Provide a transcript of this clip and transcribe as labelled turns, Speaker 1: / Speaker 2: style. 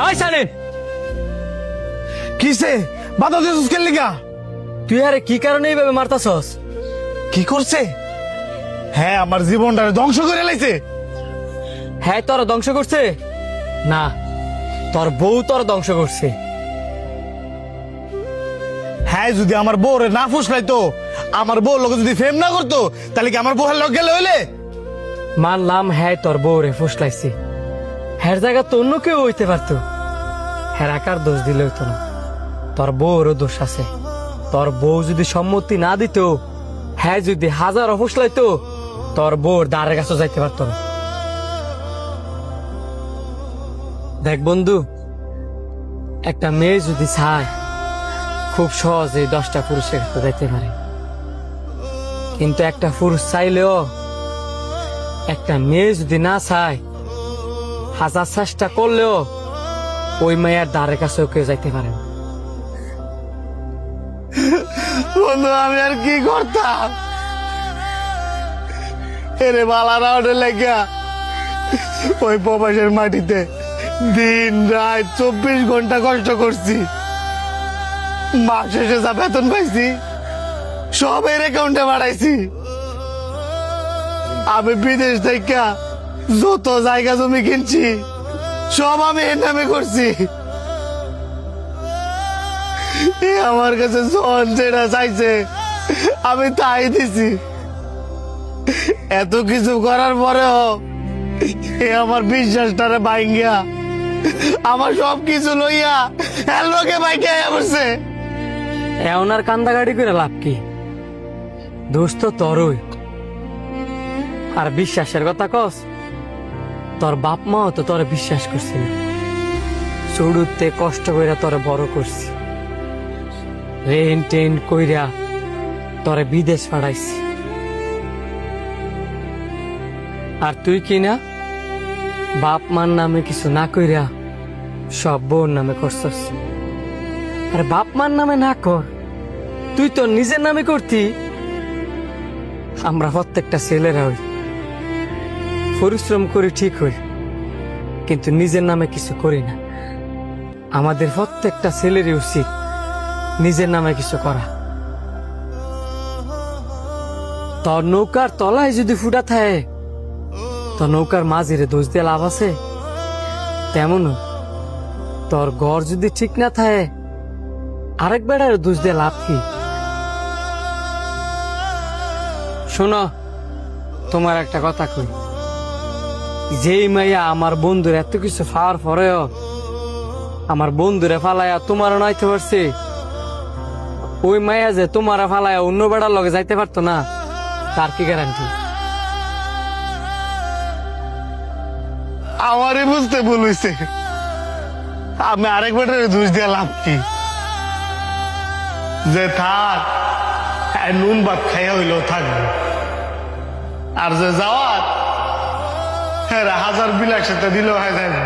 Speaker 1: আয় সালেন,
Speaker 2: কিসে বাধা দিয়েছিস কেন লিগা?
Speaker 1: তুই আরে কি কারণে এইভাবে মারতাছস?
Speaker 2: কি করছে? হ্যাঁ, আমার জীবনটা ধ্বংস করে লাইছে।
Speaker 1: হ্যাঁ তোর ধ্বংস করছে না, তোর বউ তোর ধ্বংস করছে।
Speaker 2: হ্যাঁ, যদি আমার বউরে না ফুসলাইতো, আমার বউ লোক যদি ফেম না করতো, তাহলে কি আমার বউয়ের লোক গেলে হইলে?
Speaker 1: মানলাম হ্যাঁ তোর বউ রে ফুসলাইছি, হ্যার জায়গা তো অন্য কেউ হইতে পারতো। হ্যাঁ আকার দোষ দিলে হইতো না, তোর বউরও দোষ আছে। তোর বউ যদি সম্মতি না দিত, হ্যাঁ যদি হাজারও ফুসলাইতো, তোর বউর দ্বারের কাছে যাইতে পারতো না। দেখ বন্ধু, একটা মেয়ে যদি চায়, খুব সহজে 10টা পুরুষের কাছে যাইতে পারে। কিন্তু একটা পুরুষ চাইলেও, একটা মেয়ে যদি না চায়, হাজার চেষ্টা করলেও ওই মেয়ের দ্বারের কাছেও কেউ যাইতে পারে না।
Speaker 2: বন্ধু, আমি আর কি করতাম? এরে বালারা ওঠে লেগা ওই প্রবাসের মাটিতে দিন রাত 24 ঘন্টা কষ্ট করছি। মাস শেষে যা বেতন পাইছি সব এর অ্যাকাউন্টে বাড়াইছি। আমি বিদেশ থেকে যত জায়গা জমি কিনছি সব আমি এর নামে করছি। এ আমার কাছে জন যেটা চাইছে আমি তাই দিছি। এত কিছু করার পরেও এ আমার বিশ্বাসটারে ভাঙ্গিয়া আমার সব কিছু লইয়া এর লোকে বাইকে বসে।
Speaker 1: এমন আর কান্দাগাড়ি করে লাভ কি? দোষ তো তোরই। আর বিশ্বাসের কথা কস, তোর বাপ মাও তো তোরে বিশ্বাস করছিল। শুরুতে কষ্ট কইরা তোরে বড় করছি, রেন টেন কইরা তোরে বিদেশ পাঠাইছি। আর তুই কি না বাপ মার নামে কিছু না কইরা সব বউর নামে করছস। আর বাপ মার নামে না কর, তুই তো নিজের নামে করতি। আমরা প্রত্যেকটা ছেলেরা হই, পরিশ্রম করি ঠিক হই, কিন্তু নিজের নামে কিছু করি না। আমাদের প্রত্যেকটা ছেলেরই উচিত নিজের নামে কিছু করা। তোর নৌকার তলায় যদি ফুটা থাকে, তোর নৌকার মাঝিরে দোষ দিয়ে লাভ আছে? তেমনও তোর ঘর যদি ঠিক না থাকে, আরেক বেড়ার দোষ দিয়ে লাভ কি? শোনো, তোমার একটা কথা কই, যেই মাইয়া আমার বন্ধুর এত কিছু পাওয়ার পরেও আমার বন্ধুরে ফালাইয়া তোমার নাইতে পারছে, ওই মাইয়া যে তোমার ফালাইয়া অন্য বেড়ার লগে যাইতে পারতো না, তার কি গ্যারান্টি?
Speaker 2: আমারই বুঝতে ভুল হইছে। আমি আরেক বেটারে দোষ দিয়ে লাভ কি? যে থাক, নুন ভাত খাইয়া হইলেও থাকবে। আর যে যাওয়ার হ্যাঁ 1000 বিল একসাথে দিলেও হয় যাবে।